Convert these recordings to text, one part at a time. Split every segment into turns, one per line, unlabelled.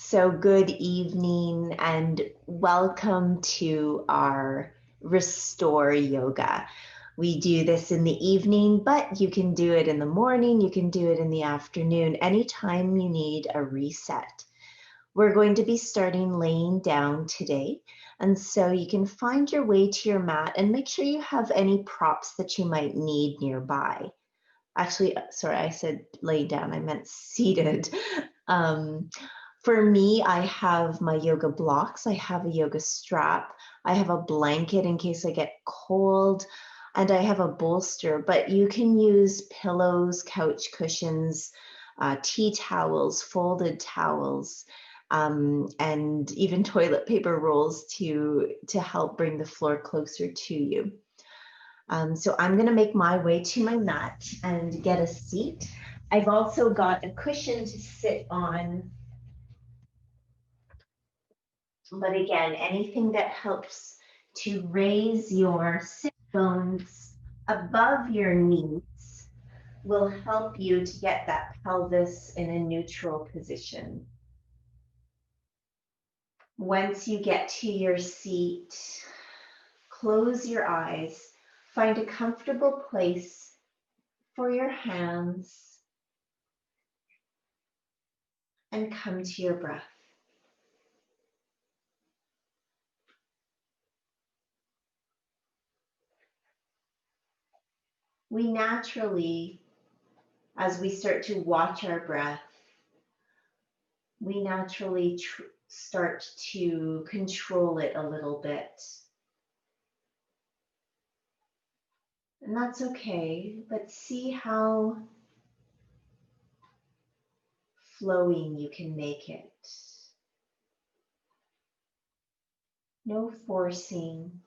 So good evening and welcome to our Restore Yoga. We do this in the evening, but you can do it in the morning, you can do it in the afternoon, anytime you need a reset. We're going to be starting laying down today, and so you can find your way to your mat and make sure you have any props that you might need nearby. Actually, sorry, I said lay down, I meant seated. For me, I have my yoga blocks, I have a yoga strap, I have a blanket in case I get cold, and I have a bolster, but you can use pillows, couch cushions, tea towels, folded towels, and even toilet paper rolls to help bring the floor closer to you. So I'm going to make my way to my mat and get a seat. I've also got a cushion to sit on. But again, anything that helps to raise your sit bones above your knees will help you to get that pelvis in a neutral position. Once you get to your seat, close your eyes, find a comfortable place for your hands, and come to your breath. We naturally, as we start to watch our breath, we naturally start to control it a little bit. And that's okay, but see how flowing you can make it. No forcing.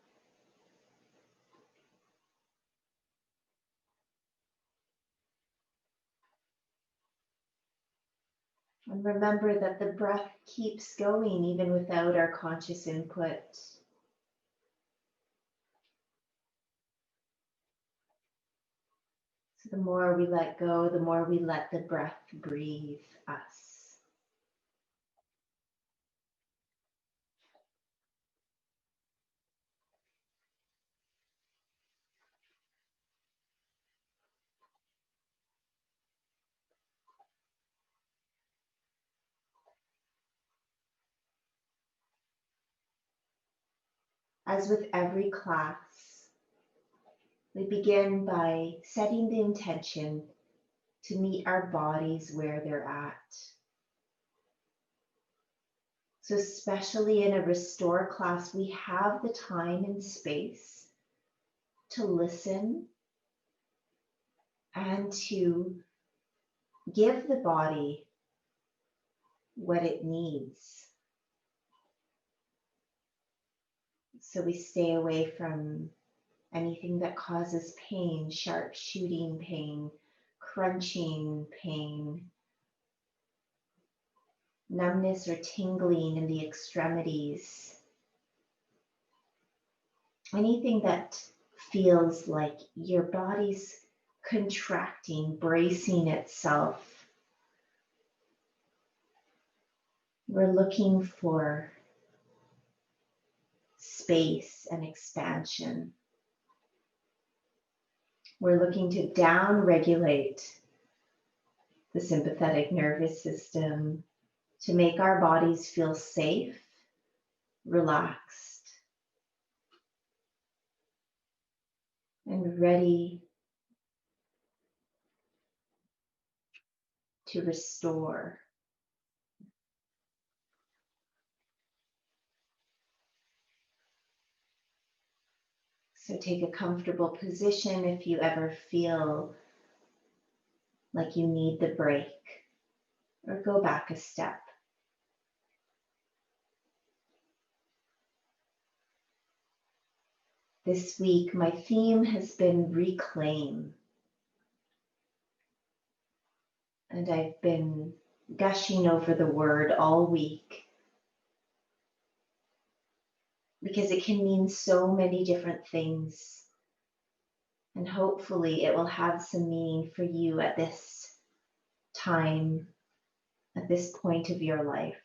And remember that the breath keeps going even without our conscious input. So the more we let go, the more we let the breath breathe us. As with every class, we begin by setting the intention to meet our bodies where they're at. So especially in a Restore class, we have the time and space to listen and to give the body what it needs. So we stay away from anything that causes pain, sharp shooting pain, crunching pain, numbness or tingling in the extremities. Anything that feels like your body's contracting, bracing itself. We're looking for space and expansion. We're looking to down-regulate the sympathetic nervous system to make our bodies feel safe, relaxed, and ready to restore. So take a comfortable position if you ever feel like you need the break, or go back a step. This week, my theme has been reclaim. And I've been gushing over the word all week because it can mean so many different things. And hopefully it will have some meaning for you at this time, at this point of your life.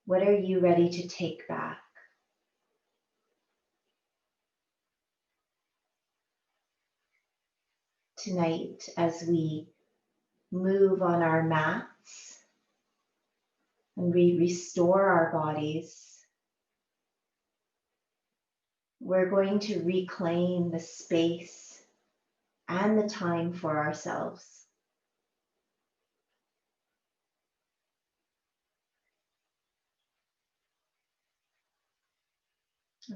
What are you ready to take back? Tonight, as we move on our mats and we restore our bodies, we're going to reclaim the space and the time for ourselves.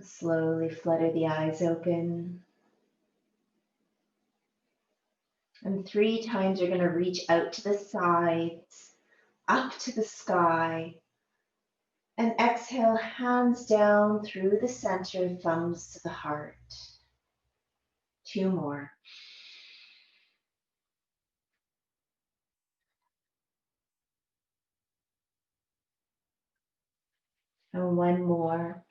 Slowly flutter the eyes open. And 3 times you're going to reach out to the sides, up to the sky. And exhale, hands down through the center, thumbs to the heart. 2 more. And 1 more.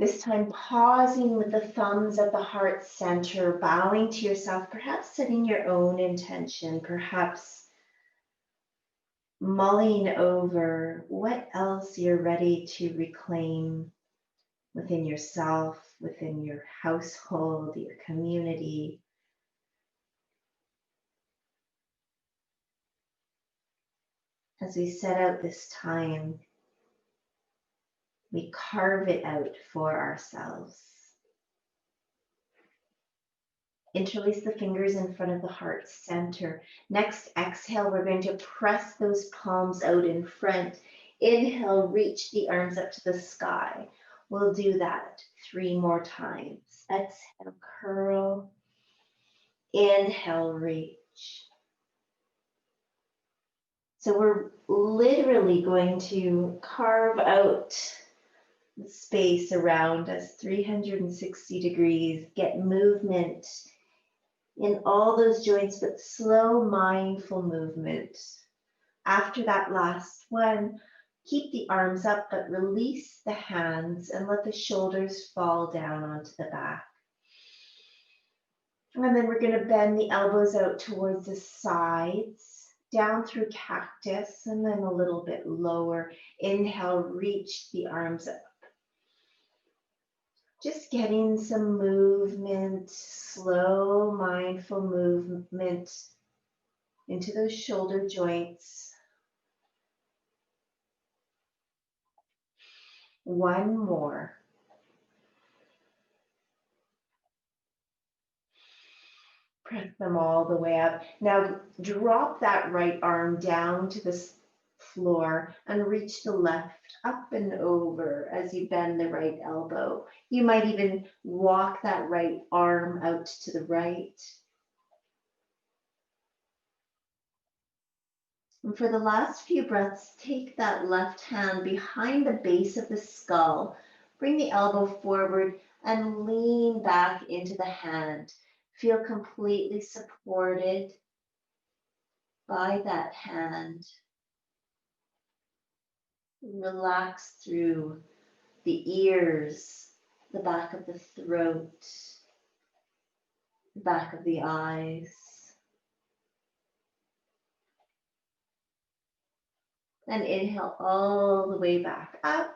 This time pausing with the thumbs at the heart center, bowing to yourself, perhaps setting your own intention, perhaps mulling over what else you're ready to reclaim within yourself, within your household, your community. As we set out this time, we carve it out for ourselves. Interlace the fingers in front of the heart center. Next exhale, we're going to press those palms out in front. Inhale, reach the arms up to the sky. We'll do that 3 more times. Exhale, curl. Inhale, reach. So we're literally going to carve out the space around us, 360 degrees, get movement in all those joints, but slow, mindful movement. After that last one, keep the arms up, but release the hands and let the shoulders fall down onto the back. And then we're going to bend the elbows out towards the sides, down through cactus, and then a little bit lower. Inhale, reach the arms up. Just getting some movement, slow, mindful movement into those shoulder joints. 1 more. Press them all the way up. Now drop that right arm down to the floor and reach the left up and over as you bend the right elbow. You might even walk that right arm out to the right. And for the last few breaths, take that left hand behind the base of the skull. Bring the elbow forward and lean back into the hand. Feel completely supported by that hand. Relax through the ears, the back of the throat, the back of the eyes. And inhale all the way back up.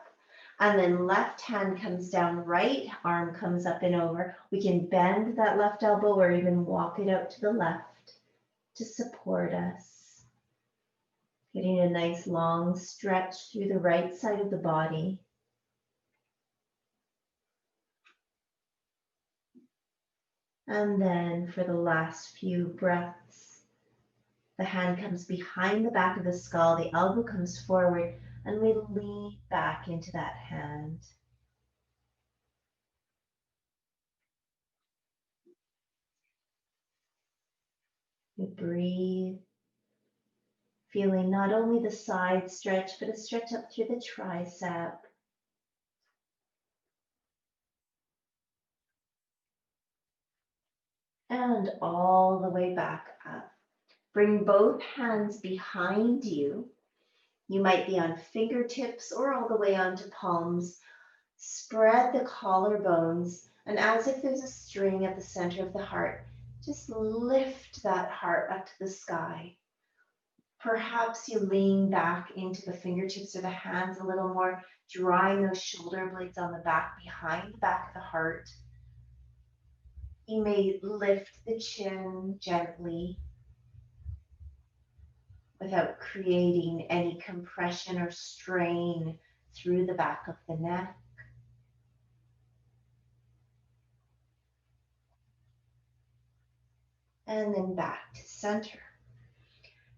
And then left hand comes down, right arm comes up and over. We can bend that left elbow or even walk it out to the left to support us. Getting a nice long stretch through the right side of the body. And then for the last few breaths, the hand comes behind the back of the skull, the elbow comes forward, and we lean back into that hand. We breathe, feeling not only the side stretch, but a stretch up through the tricep. And all the way back up. Bring both hands behind you. You might be on fingertips or all the way onto palms. Spread the collarbones, and as if there's a string at the center of the heart, just lift that heart up to the sky. Perhaps you lean back into the fingertips or the hands a little more, drawing those shoulder blades on the back, behind the back of the heart. You may lift the chin gently without creating any compression or strain through the back of the neck. And then back to center.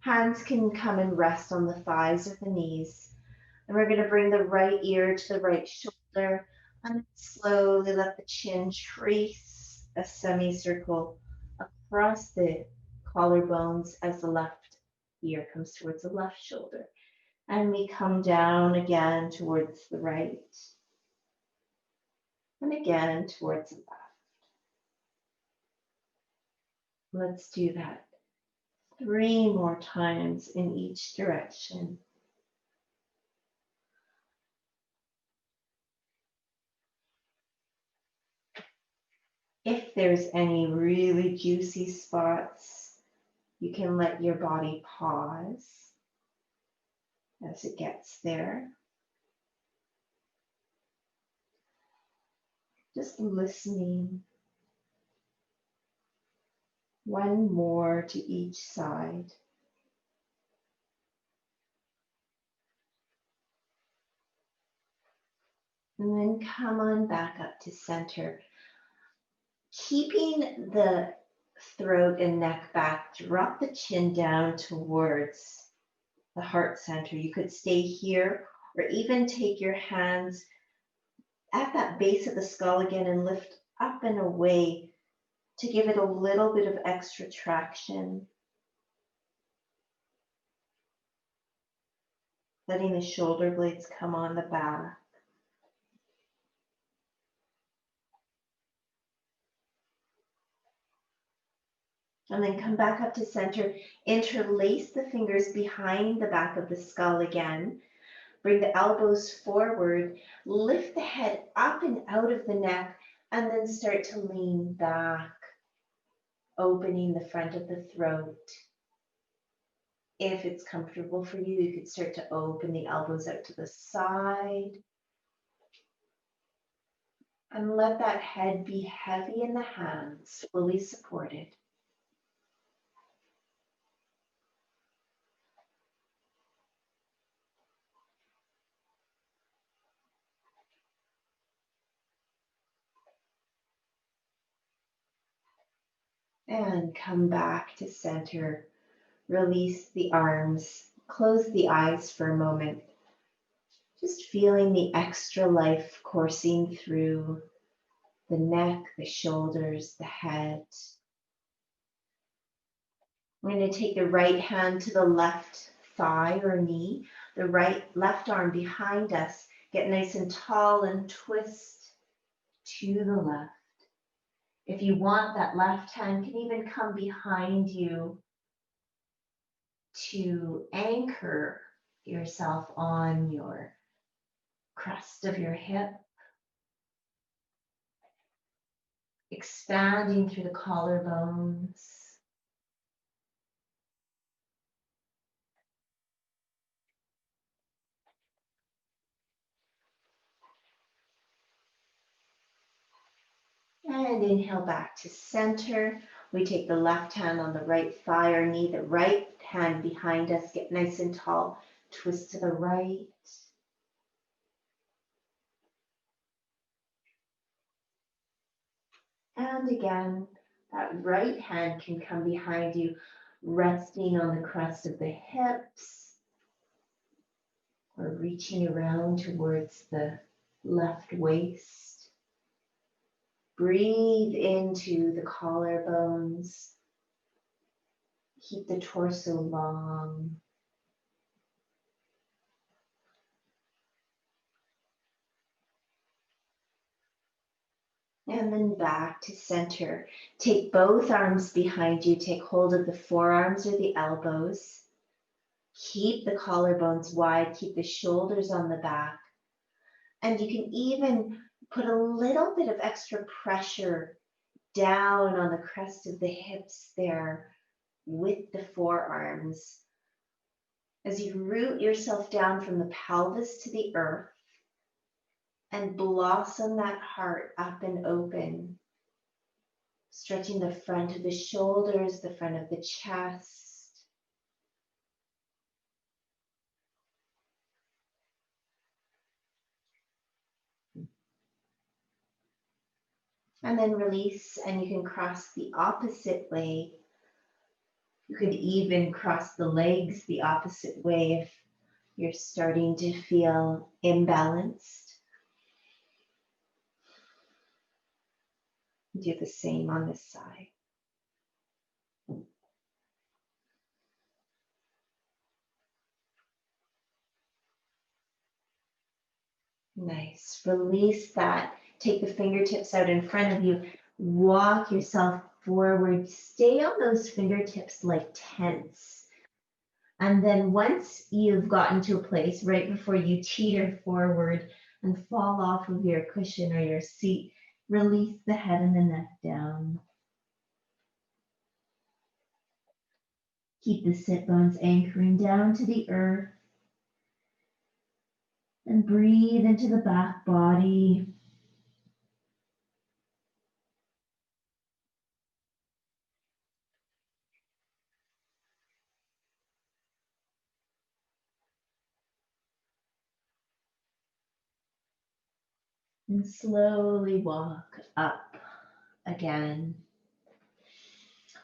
Hands can come and rest on the thighs or the knees. And we're going to bring the right ear to the right shoulder and slowly let the chin trace a semicircle across the collarbones as the left ear comes towards the left shoulder. And we come down again towards the right. And again towards the left. Let's do that 3 more times in each direction. If there's any really juicy spots, you can let your body pause as it gets there. Just listening. 1 more to each side. And then come on back up to center. Keeping the throat and neck back, drop the chin down towards the heart center. You could stay here or even take your hands at that base of the skull again and lift up and away to give it a little bit of extra traction. Letting the shoulder blades come on the back. And then come back up to center. Interlace the fingers behind the back of the skull again. Bring the elbows forward. Lift the head up and out of the neck. And then start to lean back, opening the front of the throat. If it's comfortable for you, you could start to open the elbows out to the side. And let that head be heavy in the hands, fully supported. And come back to center. Release the arms. Close the eyes for a moment. Just feeling the extra life coursing through the neck, the shoulders, the head. We're going to take the right hand to the left thigh or knee, the left arm behind us. Get nice and tall and twist to the left. If you want, that left hand can even come behind you to anchor yourself on your crest of your hip. Expanding through the collarbones. And inhale back to center. We take the left hand on the right thigh or knee, the right hand behind us. Get nice and tall. Twist to the right. And again, that right hand can come behind you, resting on the crest of the hips or reaching around towards the left waist. Breathe into the collarbones. Keep the torso long. And then back to center. Take both arms behind you. Take hold of the forearms or the elbows. Keep the collarbones wide. Keep the shoulders on the back. And you can even put a little bit of extra pressure down on the crest of the hips there with the forearms. as you root yourself down from the pelvis to the earth and blossom that heart up and open, stretching the front of the shoulders, the front of the chest. And then release, and you can cross the opposite way. You could even cross the legs the opposite way if you're starting to feel imbalanced. Do the same on this side. Nice. Release that. Take the fingertips out in front of you. Walk yourself forward. Stay on those fingertips like tense. And then once you've gotten to a place right before you teeter forward and fall off of your cushion or your seat, release the head and the neck down. Keep the sit bones anchoring down to the earth. And breathe into the back body. And slowly walk up again.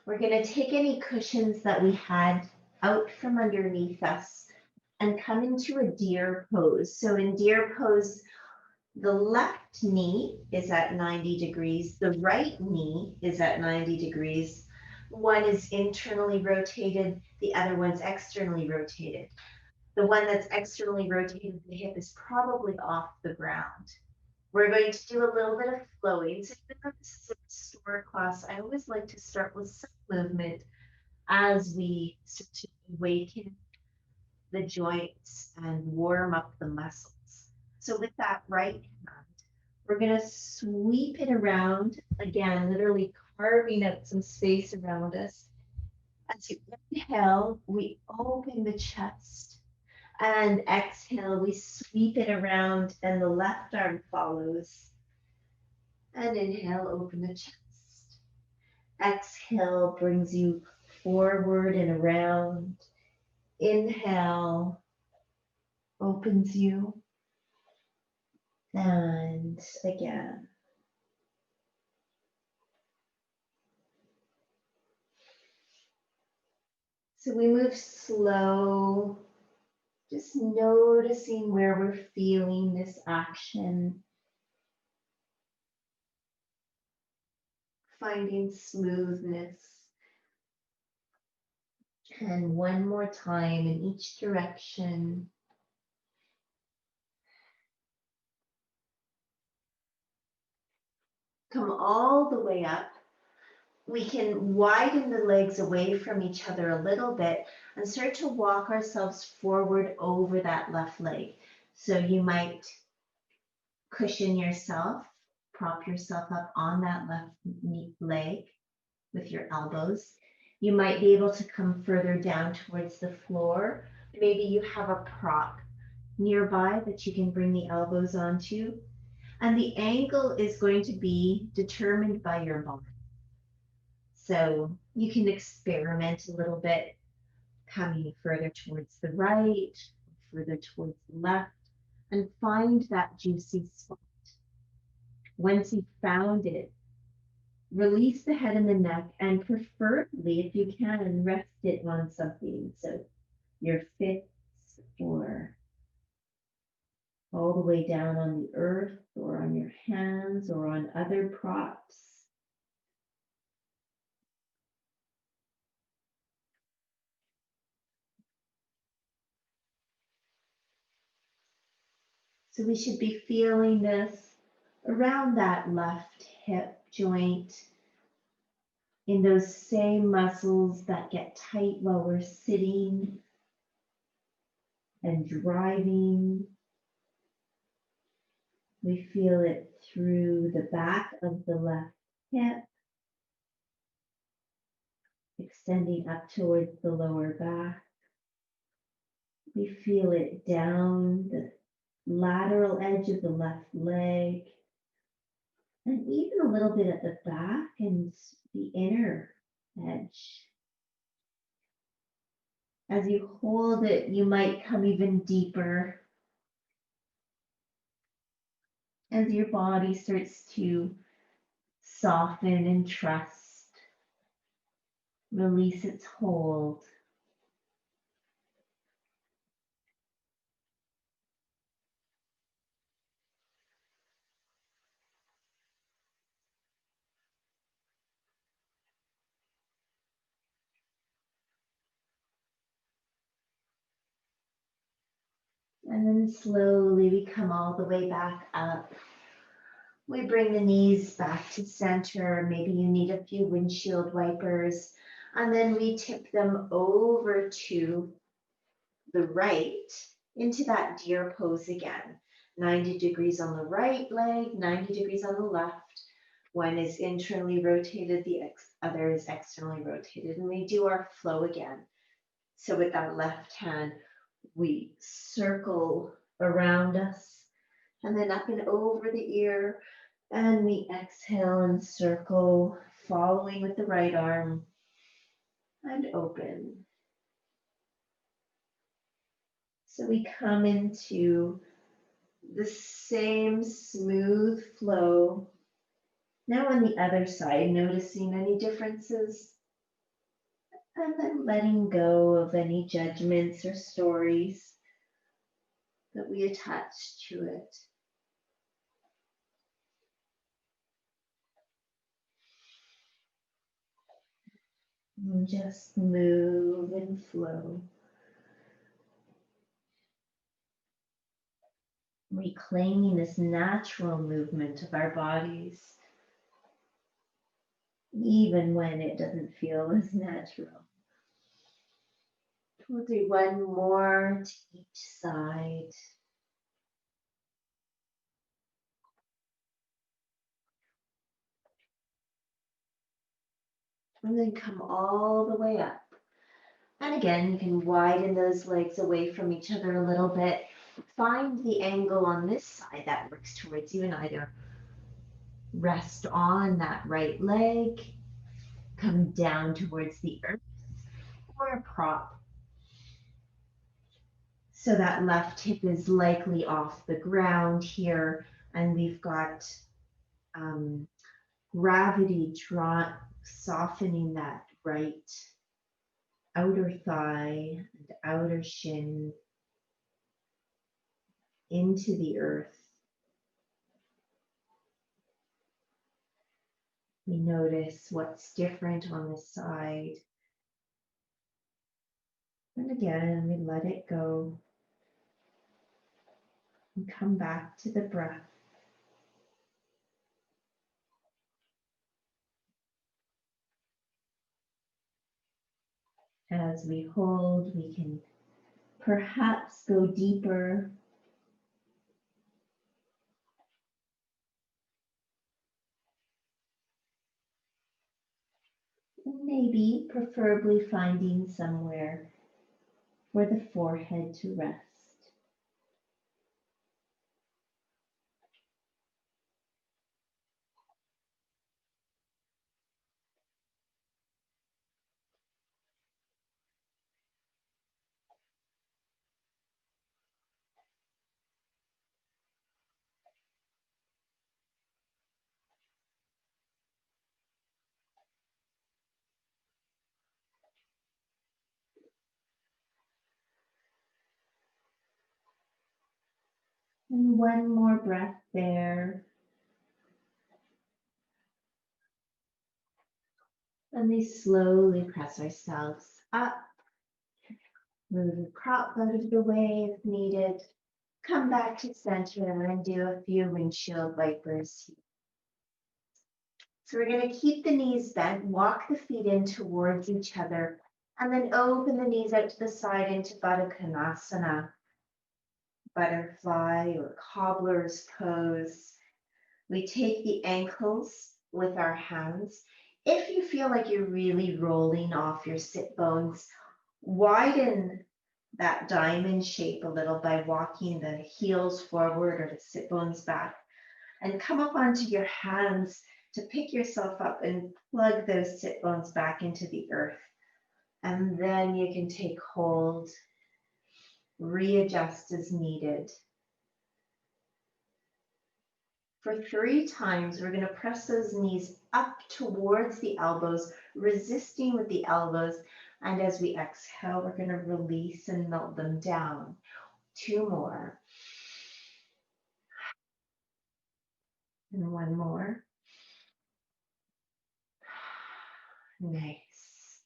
We're going to take any cushions that we had out from underneath us and come into a deer pose. So in deer pose, the left knee is at 90 degrees. The right knee is at 90 degrees. One is internally rotated. The other one's externally rotated. The one that's externally rotated, the hip is probably off the ground. We're going to do a little bit of flowing. So even though this is a restore class, I always like to start with some movement as we start to awaken the joints and warm up the muscles. So with that right hand, we're going to sweep it around, again, literally carving out some space around us. As you inhale, we open the chest. And exhale, we sweep it around and the left arm follows. And inhale, open the chest. Exhale brings you forward and around. Inhale opens you. And again. So we move slow, just noticing where we're feeling this action. Finding smoothness. And one more time in each direction. Come all the way up. We can widen the legs away from each other a little bit and start to walk ourselves forward over that left leg. So you might cushion yourself, prop yourself up on that left leg with your elbows. You might be able to come further down towards the floor. Maybe you have a prop nearby that you can bring the elbows onto. And the angle is going to be determined by your body. So you can experiment a little bit, coming further towards the right, further towards the left, and find that juicy spot. Once you've found it, release the head and the neck, and preferably, if you can, rest it on something. So your fists or all the way down on the earth or on your hands or on other props. So we should be feeling this around that left hip joint, in those same muscles that get tight while we're sitting and driving. We feel it through the back of the left hip, extending up towards the lower back. We feel it down the lateral edge of the left leg, and even a little bit at the back and the inner edge. As you hold it, you might come even deeper as your body starts to soften and trust, release its hold. And then slowly we come all the way back up. We bring the knees back to center. Maybe you need a few windshield wipers. And then we tip them over to the right into that deer pose again. 90 degrees on the right leg, 90 degrees on the left. One is internally rotated, the other is externally rotated. And we do our flow again. So with that left hand, we circle around us and then up and over the ear. And we exhale and circle, following with the right arm and open. So we come into the same smooth flow. Now on the other side, noticing any differences and then letting go of any judgments or stories that we attach to it. And just move and flow. Reclaiming this natural movement of our bodies, even when it doesn't feel as natural. We'll do one more to each side. And then come all the way up. And again, you can widen those legs away from each other a little bit. Find the angle on this side that works towards you, and either rest on that right leg, come down towards the earth, or a prop. So that left hip is likely off the ground here, and we've got gravity softening that right outer thigh and outer shin into the earth. We notice what's different on this side. And again, we let it go and come back to the breath. As we hold, we can perhaps go deeper. Maybe preferably finding somewhere for the forehead to rest. And one more breath there. And we slowly press ourselves up. Move the prop out of the way if needed. Come back to center and do a few windshield wipers. So we're going to keep the knees bent, walk the feet in towards each other, and then open the knees out to the side into Badakanasana Butterfly or cobbler's pose. We take the ankles with our hands. If you feel like you're really rolling off your sit bones, widen that diamond shape a little by walking the heels forward or the sit bones back, and come up onto your hands to pick yourself up and plug those sit bones back into the earth. And then you can take hold, readjust as needed. For 3 times, we're going to press those knees up towards the elbows, resisting with the elbows. And as we exhale, we're going to release and melt them down. 2 more. And 1 more. Nice.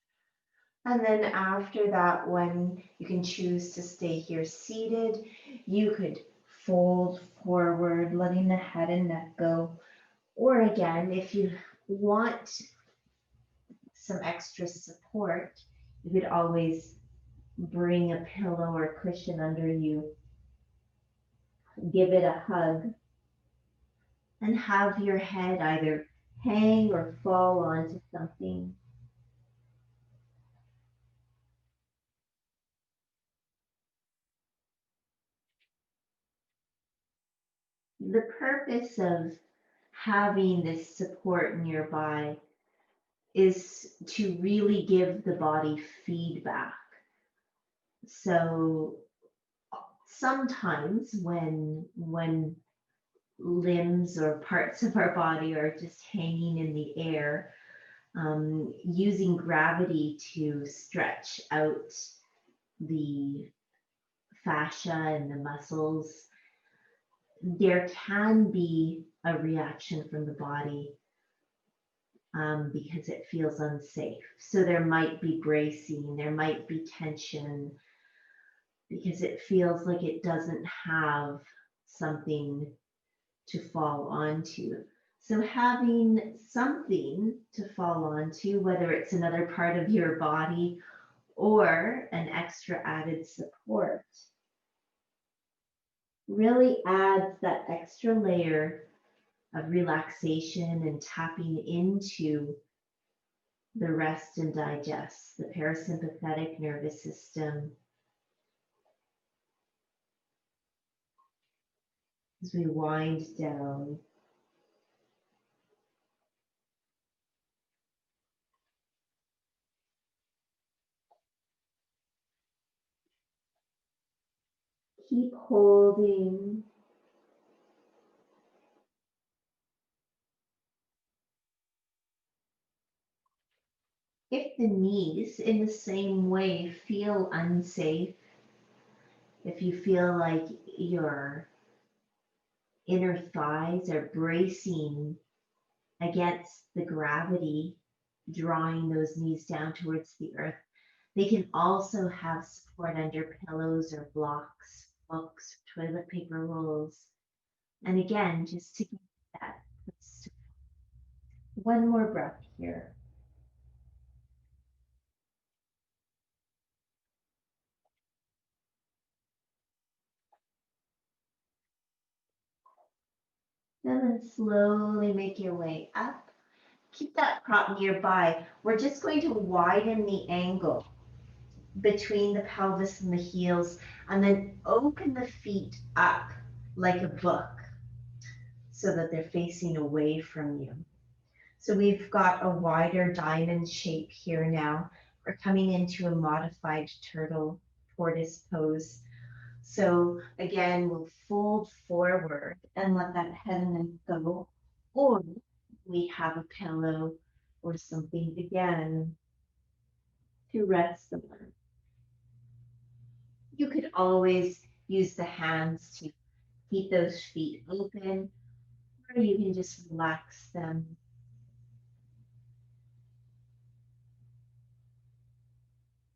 And then after that, when you can choose to stay here seated, you could fold forward, letting the head and neck go. Or again, if you want some extra support, you could always bring a pillow or cushion under you, give it a hug, and have your head either hang or fall onto something. The purpose of having this support nearby is to really give the body feedback. So sometimes when limbs or parts of our body are just hanging in the air, using gravity to stretch out the fascia and the muscles, there can be a reaction from the body because it feels unsafe. So there might be bracing, there might be tension because it feels like it doesn't have something to fall onto. So having something to fall onto, whether it's another part of your body or an extra added support, really adds that extra layer of relaxation and tapping into the rest and digest, the parasympathetic nervous system. As we wind down, keep holding. If the knees in the same way feel unsafe, if you feel like your inner thighs are bracing against the gravity, drawing those knees down towards the earth, they can also have support under pillows or blocks, books, toilet paper rolls. And again, just to get that. One more breath here. And then slowly make your way up. Keep that prop nearby. We're just going to widen the angle between the pelvis and the heels, and then open the feet up like a book so that they're facing away from you. So we've got a wider diamond shape here now. We're coming into a modified turtle tortoise pose. So again, we'll fold forward and let that head and neck go. Or we have a pillow or something again to rest them on. You could always use the hands to keep those feet open, or you can just relax them.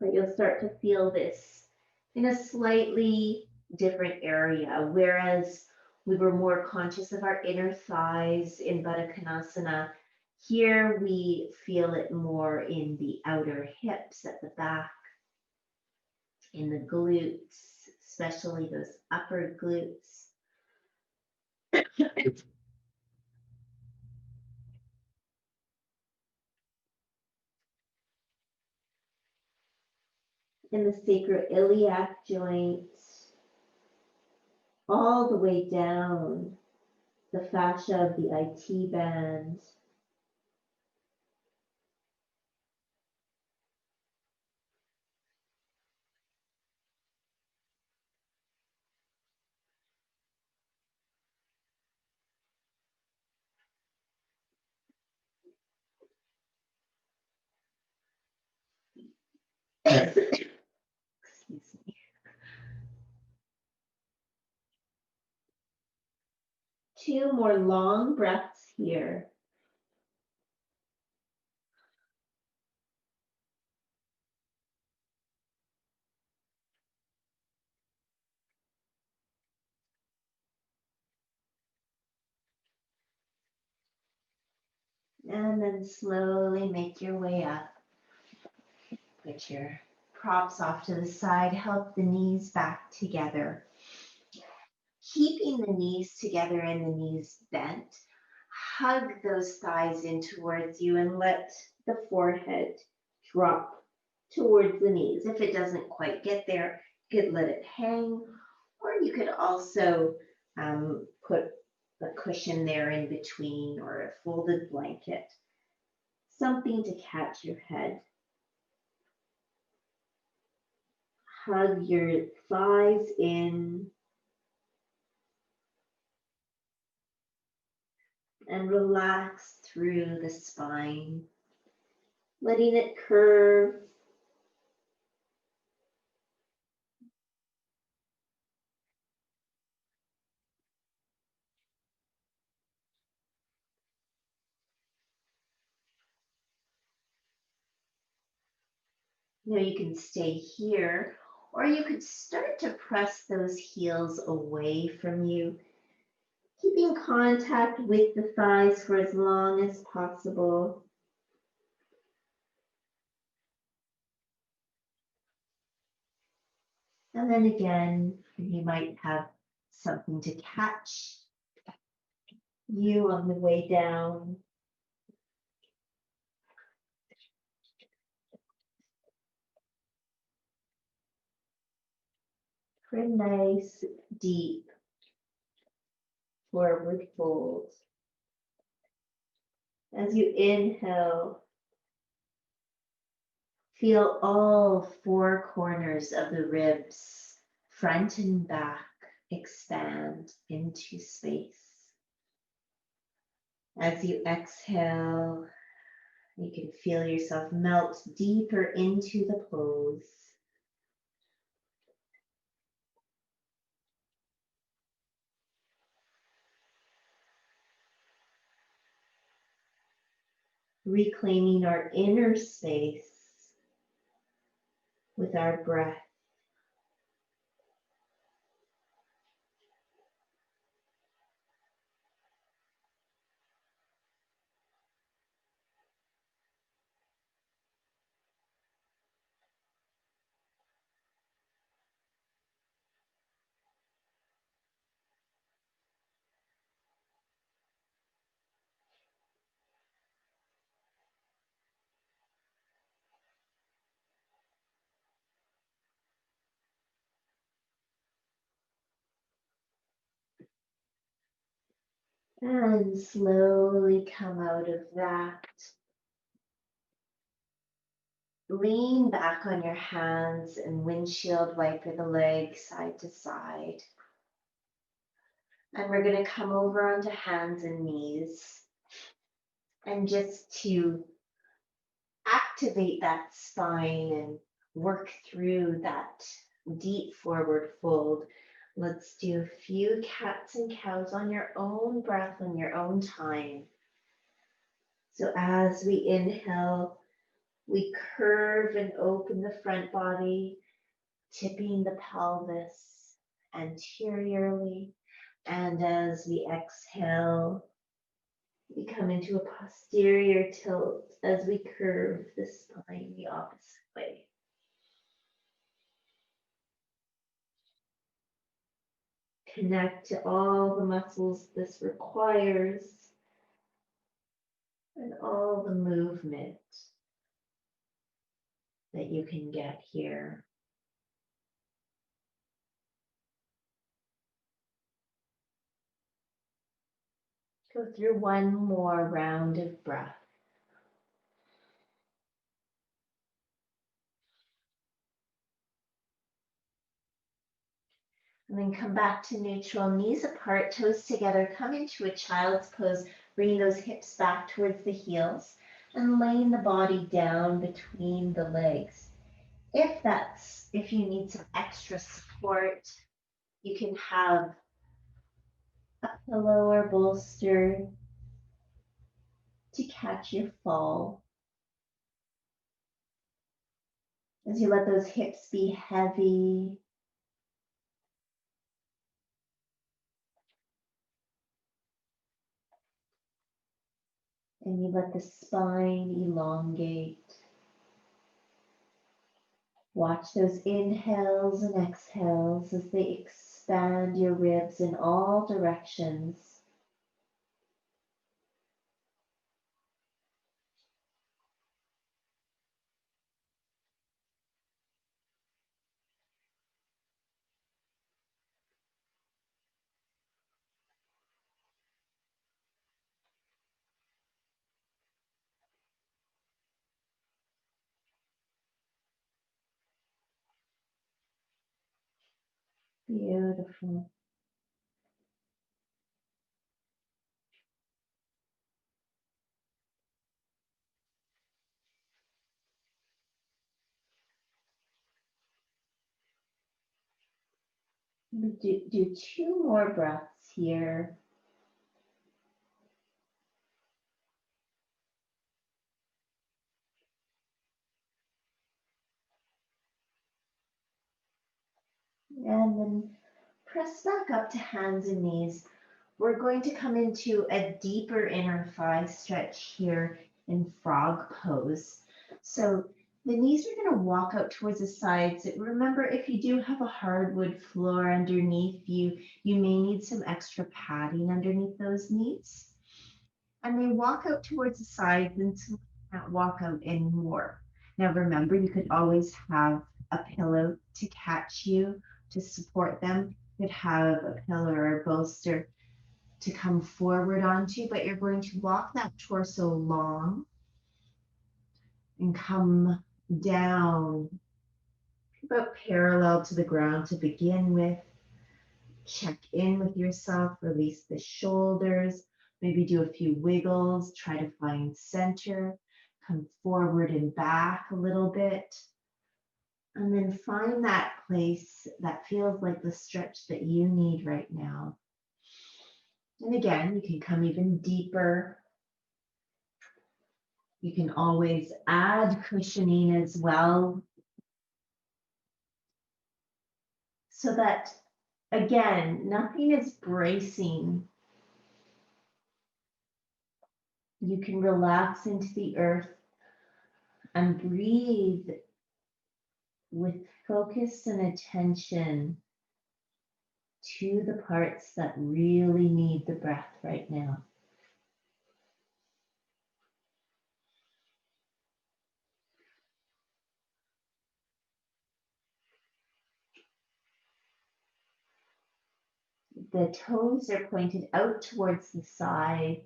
But you'll start to feel this in a slightly different area, whereas we were more conscious of our inner thighs in Badakanasana. Here we feel it more in the outer hips at the back, in the glutes, especially those upper glutes. in the sacroiliac joint, all the way down the fascia of the IT band. Excuse me. 2 more long breaths here. And then slowly make your way up. Put your props off to the side, help the knees back together. Keeping the knees together and the knees bent, hug those thighs in towards you and let the forehead drop towards the knees. If it doesn't quite get there, you could let it hang, or you could also put a cushion there in between or a folded blanket, something to catch your head. Hug your thighs in and relax through the spine, letting it curve. You can stay here, or you could start to press those heels away from you, keeping contact with the thighs for as long as possible. And then again, you might have something to catch you on the way down. For a nice, deep forward fold. As you inhale, feel all 4 corners of the ribs, front and back, expand into space. As you exhale, you can feel yourself melt deeper into the pose. Reclaiming our inner space with our breath. And slowly come out of that. Lean back on your hands and windshield wiper the legs side to side. And we're going to come over onto hands and knees. And just to activate that spine and work through that deep forward fold, let's do a few cats and cows on your own breath, on your own time. So as we inhale, we curve and open the front body, tipping the pelvis anteriorly. And as we exhale, we come into a posterior tilt as we curve the spine the opposite way. Connect to all the muscles this requires and all the movement that you can get here. Go through one more round of breath. And then come back to neutral, knees apart, toes together. Come into a child's pose, bringing those hips back towards the heels and laying the body down between the legs. If you need some extra support, you can have a pillow or bolster to catch your fall. As you let those hips be heavy, and you let the spine elongate. Watch those inhales and exhales as they expand your ribs in all directions. Beautiful. Do two more breaths here. And then press back up to hands and knees. We're going to come into a deeper inner thigh stretch here in frog pose. So the knees are going to walk out towards the sides. Remember, if you do have a hardwood floor underneath you, you may need some extra padding underneath those knees. And they walk out towards the sides until you can't walk out anymore. Now remember, you could always have a pillow to catch you, to support them. You could have a pillow or a bolster to come forward onto, but you're going to walk that torso long and come down about parallel to the ground to begin with. Check in with yourself, release the shoulders, maybe do a few wiggles, try to find center, come forward and back a little bit. And then find that place that feels like the stretch that you need right now. And again, you can come even deeper. You can always add cushioning as well. So that, again, nothing is bracing. You can relax into the earth and breathe with focus and attention to the parts that really need the breath right now. The toes are pointed out towards the sides.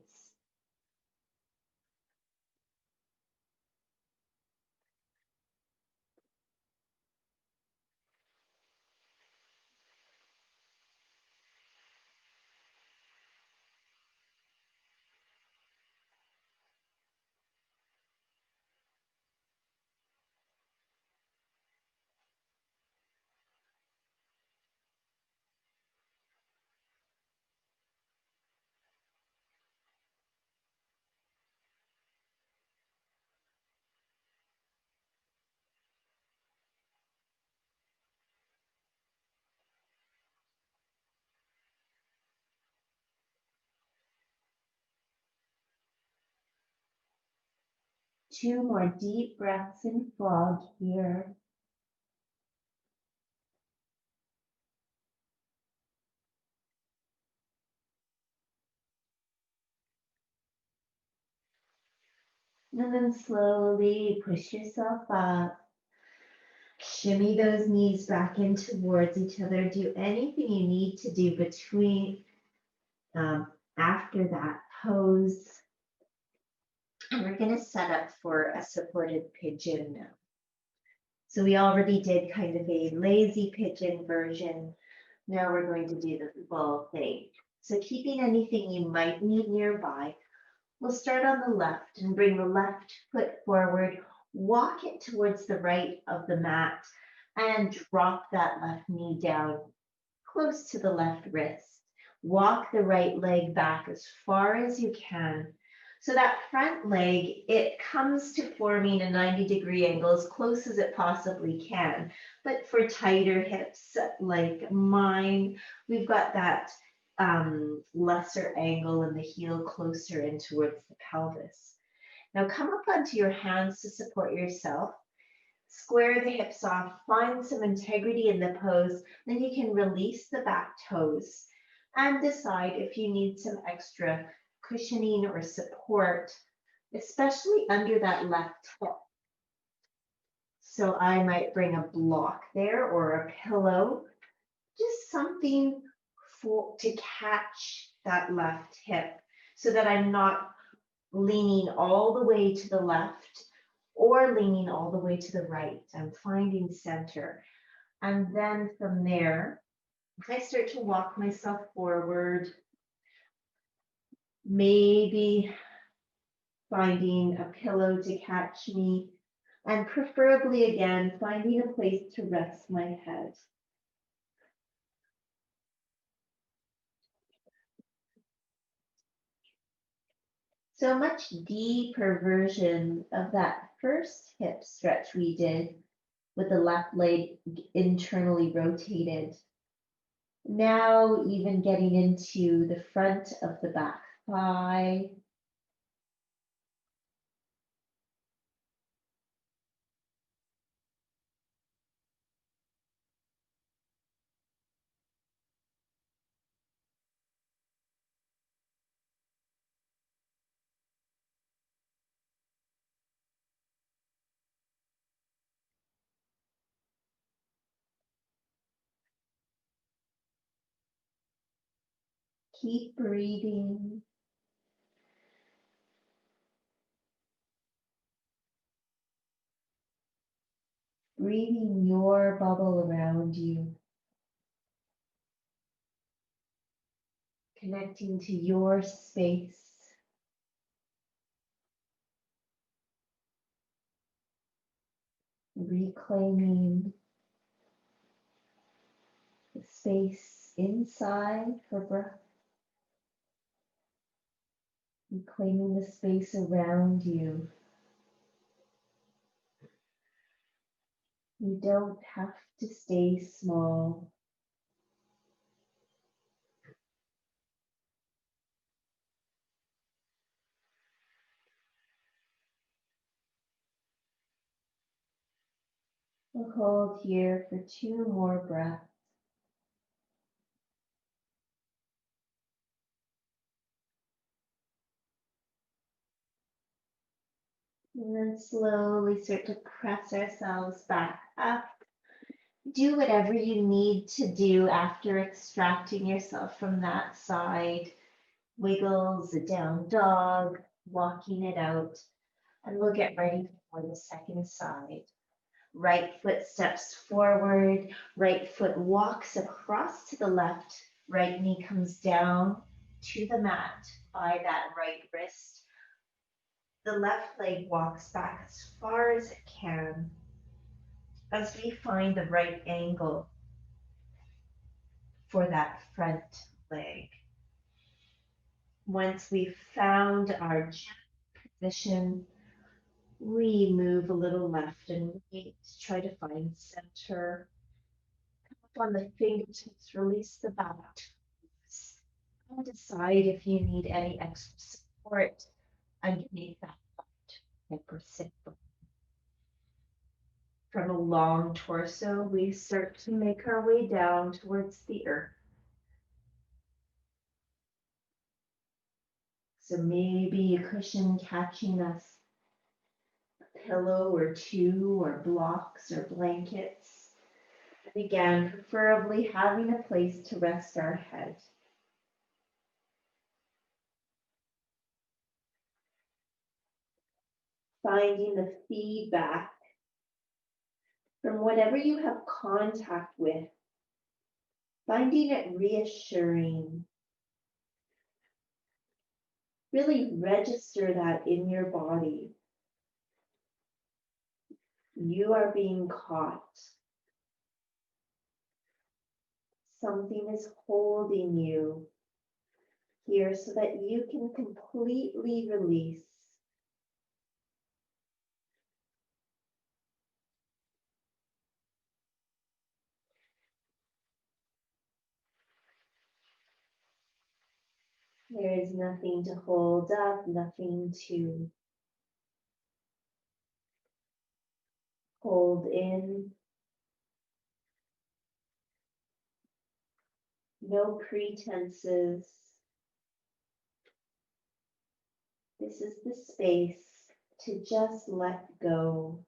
Two more deep breaths in frog here. And then slowly push yourself up. Shimmy those knees back in towards each other. Do anything you need to do between After that pose, and we're going to set up for a supported pigeon now. So we already did kind of a lazy pigeon version. Now we're going to do the full thing. So keeping anything you might need nearby, we'll start on the left and bring the left foot forward, walk it towards the right of the mat, and drop that left knee down close to the left wrist. Walk the right leg back as far as you can. So that front leg, it comes to forming a 90-degree angle as close as it possibly can. But for tighter hips like mine, we've got that lesser angle and the heel closer in towards the pelvis. Now come up onto your hands to support yourself. Square the hips off, find some integrity in the pose, then you can release the back toes and decide if you need some extra cushioning or support, especially under that left hip. So I might bring a block there or a pillow, just something to catch that left hip so that I'm not leaning all the way to the left or leaning all the way to the right. I'm finding center. And then from there, I start to walk myself forward, maybe finding a pillow to catch me, and preferably again, finding a place to rest my head. So a much deeper version of that first hip stretch we did with the left leg internally rotated. Now even getting into the front of the back thigh. Keep breathing. Breathing your bubble around you. Connecting to your space. Reclaiming the space inside for breath. Reclaiming the space around you. You don't have to stay small. We'll hold here for 2 more breaths. And then slowly start to press ourselves back up. Do whatever you need to do after extracting yourself from that side. Wiggles, a down dog, walking it out. And we'll get ready for the second side. Right foot steps forward, right foot walks across to the left, right knee comes down to the mat by that right wrist. The left leg walks back as far as it can as we find the right angle for that front leg. Once we've found our position, we move a little left and right to try to find center. Come up on the fingertips, release the back toes, and decide if you need any extra support underneath that left hip or sit bone. From a long torso, we start to make our way down towards the earth. So maybe a cushion catching us, a pillow or 2 or blocks or blankets. And again, preferably having a place to rest our head. finding the feedback from whatever you have contact with, finding it reassuring. Really register that in your body. You are being caught. Something is holding you here so that you can completely release. There is nothing to hold up, nothing to hold in. No pretenses. This is the space to just let go.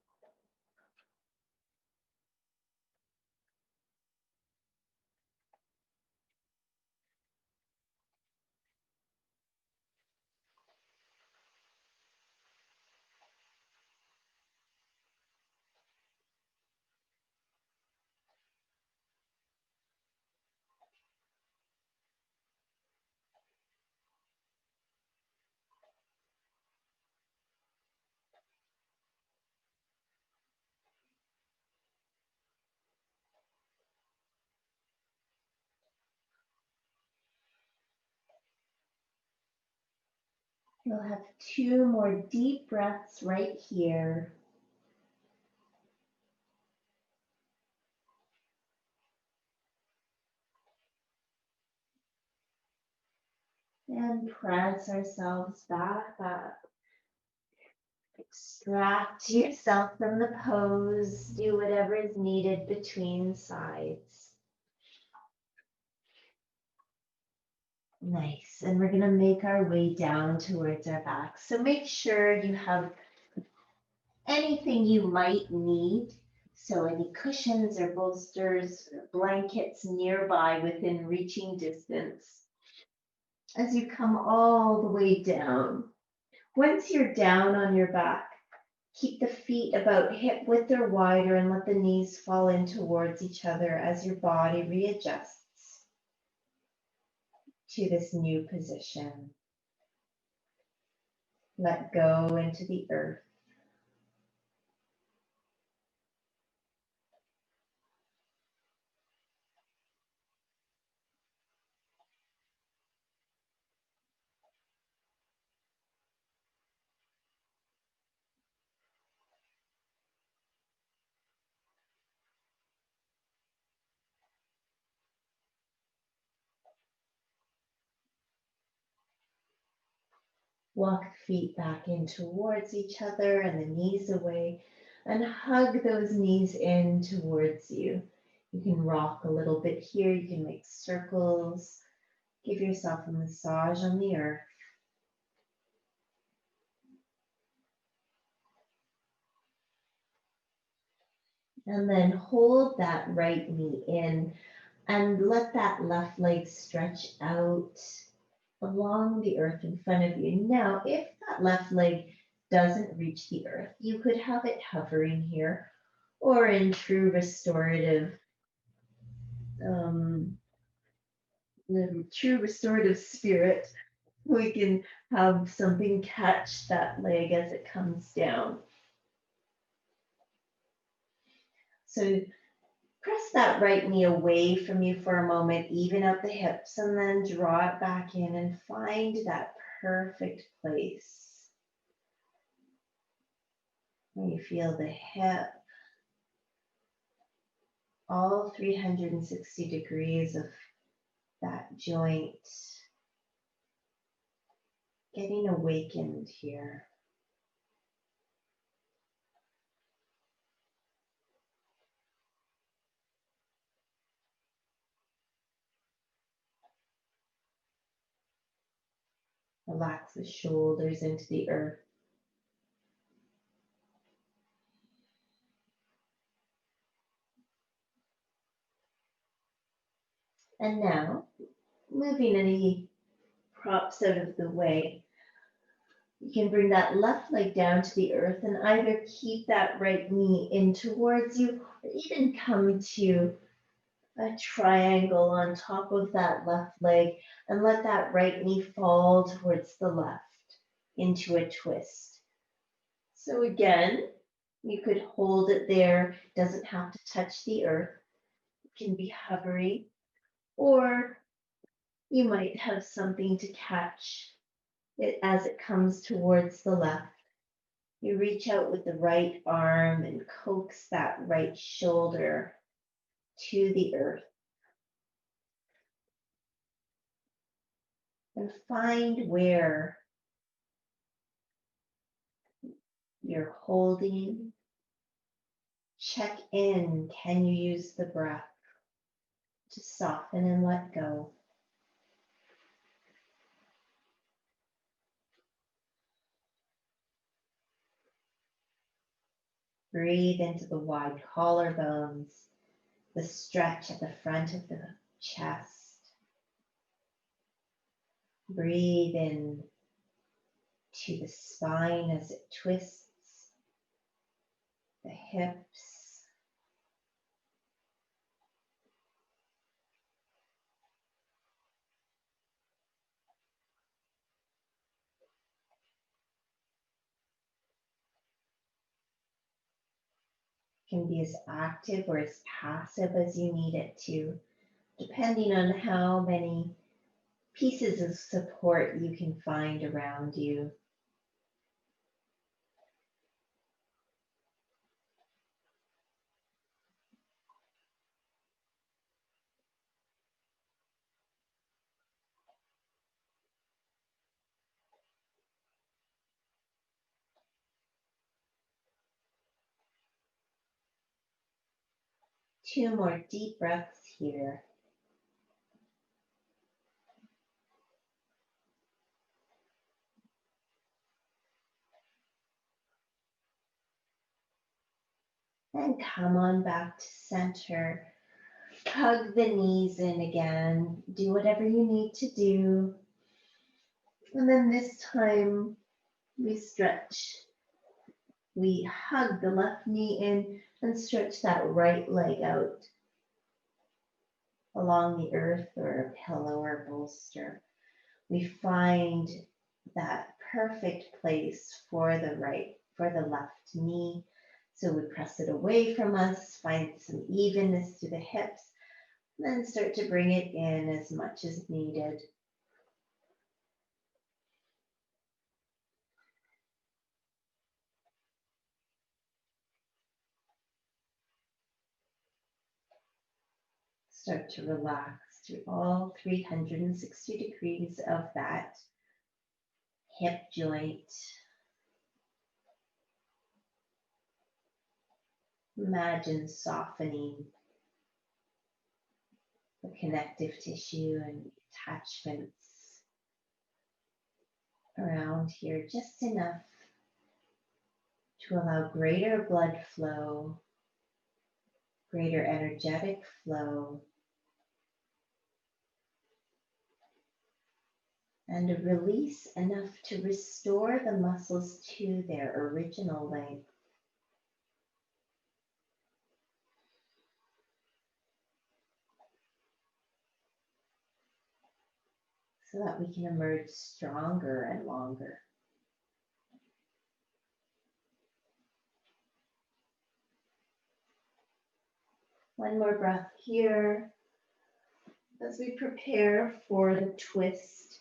You'll have 2 more deep breaths right here. And press ourselves back up. Extract yourself from the pose. Do whatever is needed between sides. Nice. And we're going to make our way down towards our back. So make sure you have anything you might need. So any cushions or bolsters, or blankets nearby within reaching distance. As you come all the way down. Once you're down on your back, keep the feet about hip width or wider and let the knees fall in towards each other as your body readjusts to this new position. Let go into the earth. Walk the feet back in towards each other and the knees away, and hug those knees in towards you. You can rock a little bit here. You can make circles. Give yourself a massage on the earth. And then hold that right knee in and let that left leg stretch out along the earth in front of you. Now, if that left leg doesn't reach the earth, you could have it hovering here, or in true restorative, spirit, we can have something catch that leg as it comes down. So press that right knee away from you for a moment, even out the hips, and then draw it back in and find that perfect place where you feel the hip, all 360 degrees of that joint getting awakened here. Relax the shoulders into the earth. And now, moving any props out of the way, You can bring that left leg down to the earth and either keep that right knee in towards you or even come to a triangle on top of that left leg and let that right knee fall towards the left into a twist. So again, you could hold it there, doesn't have to touch the earth, it can be hovering, or you might have something to catch it as it comes towards the left. You reach out with the right arm and coax that right shoulder to the earth. And find where you're holding. Check in. Can you use the breath to soften and let go? Breathe into the wide collarbones, the stretch at the front of the chest. Breathe in to the spine as it twists, the hips. Can be as active or as passive as you need it to, depending on how many pieces of support you can find around you. Two more deep breaths here. And come on back to center. Hug the knees in again. Do whatever you need to do. And then this time we stretch. We hug the left knee in and stretch that right leg out along the earth or a pillow or bolster. We find that perfect place for the left knee. So we press it away from us, find some evenness to the hips, then start to bring it in as much as needed. Start to relax through all 360 degrees of that hip joint. Imagine softening the connective tissue and attachments around here just enough to allow greater blood flow, greater energetic flow, and a release enough to restore the muscles to their original length. So that we can emerge stronger and longer. One more breath here as we prepare for the twist.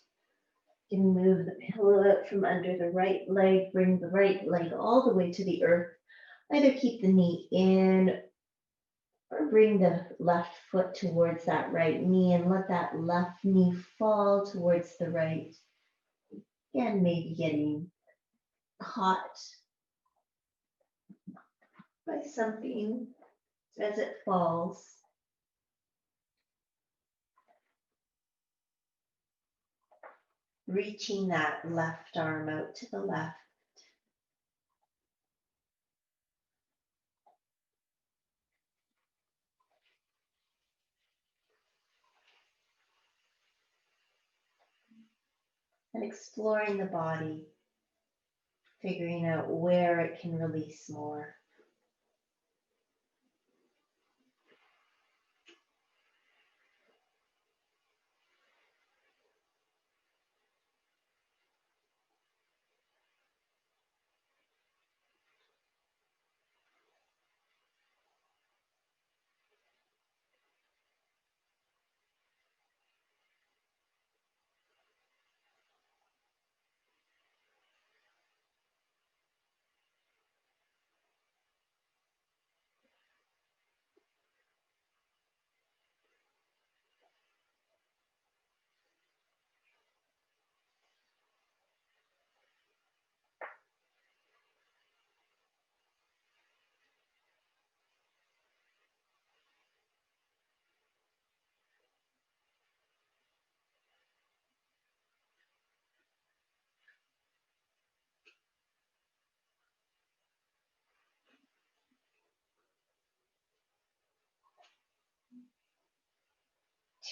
You can move the pillow out from under the right leg, bring the right leg all the way to the earth. Either keep the knee in or bring the left foot towards that right knee and let that left knee fall towards the right. Again, maybe getting caught by something as it falls. Reaching that left arm out to the left. And exploring the body. figuring out where it can release more.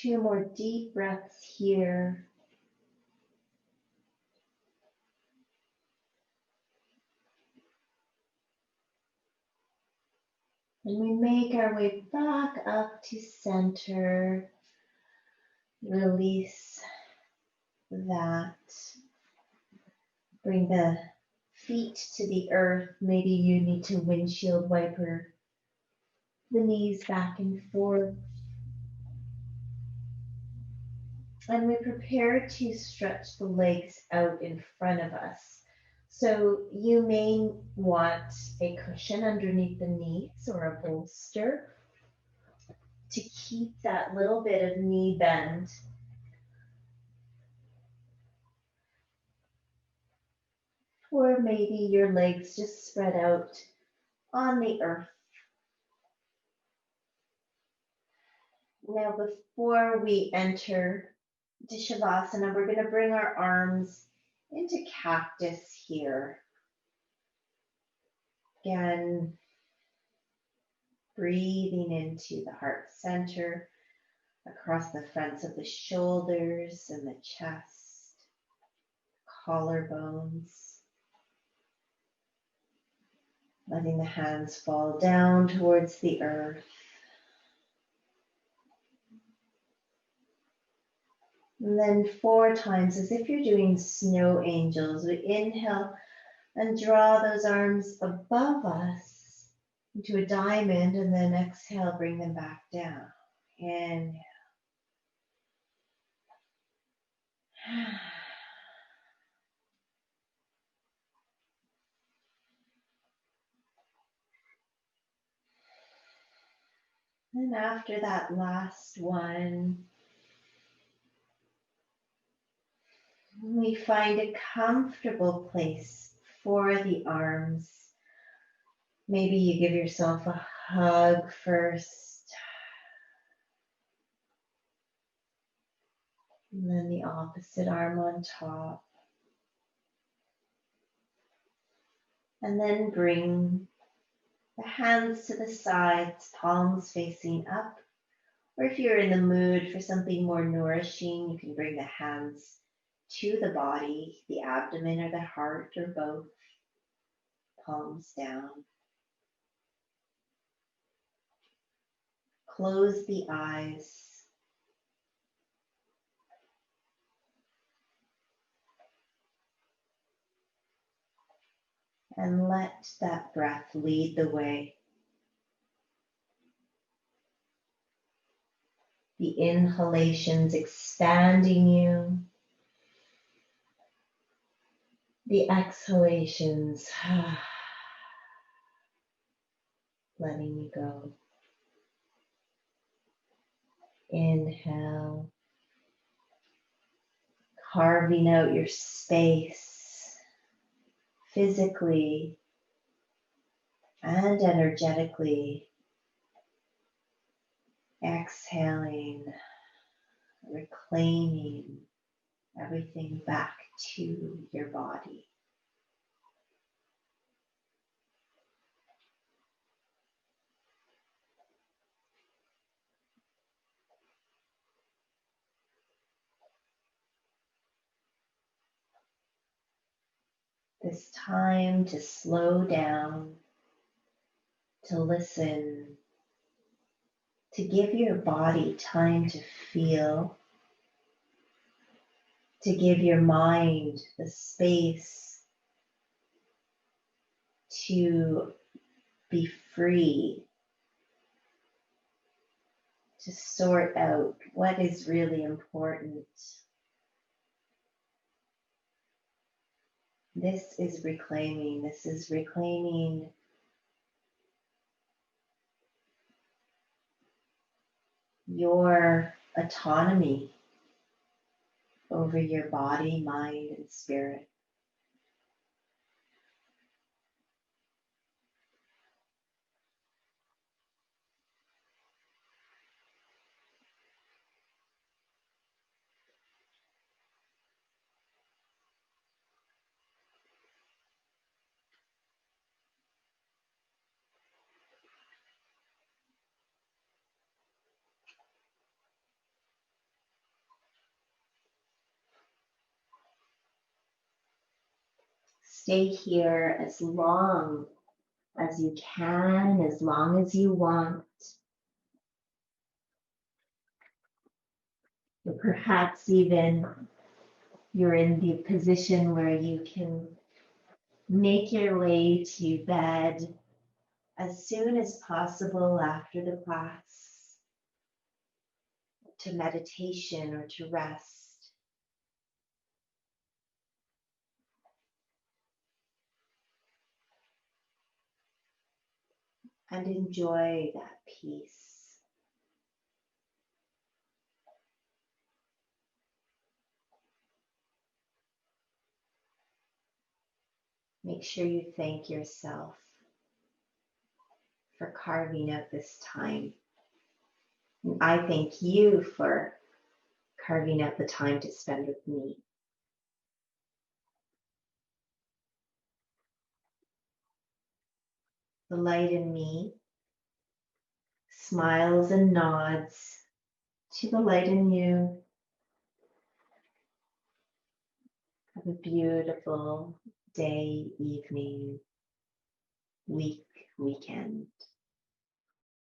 Two more deep breaths here. And we make our way back up to center. Release that. Bring the feet to the earth. Maybe you need to windshield wiper the knees back and forth. And we prepare to stretch the legs out in front of us. So you may want a cushion underneath the knees or a bolster to keep that little bit of knee bend. Or maybe your legs just spread out on the earth. Now, before we enter to Shavasana, we're going to bring our arms into cactus here. Again, breathing into the heart center, across the fronts of the shoulders and the chest, collarbones. Letting the hands fall down towards the earth. And then 4 times, as if you're doing snow angels, we inhale and draw those arms above us into a diamond, and then exhale, bring them back down. Inhale. And after that last one, we find a comfortable place for the arms. Maybe you give yourself a hug first, and then the opposite arm on top. And then bring the hands to the sides, palms facing up. Or if you're in the mood for something more nourishing, you can bring the hands to the body, the abdomen or the heart or both, palms down. Close the eyes. And let that breath lead the way. The inhalations expanding you. The exhalations letting you go. Inhale, carving out your space physically and energetically. Exhaling, reclaiming everything back to your body. this time to slow down, to listen, to give your body time to feel, to give your mind the space to be free, to sort out what is really important. This is reclaiming your autonomy over your body, mind, and spirit. Stay here as long as you can, as long as you want. Or perhaps even you're in the position where you can make your way to bed as soon as possible after the class, to meditation or to rest. And enjoy that peace. Make sure you thank yourself for carving out this time. And I thank you for carving out the time to spend with me. The light in me smiles and nods to the light in you. Have a beautiful day, evening, week, weekend.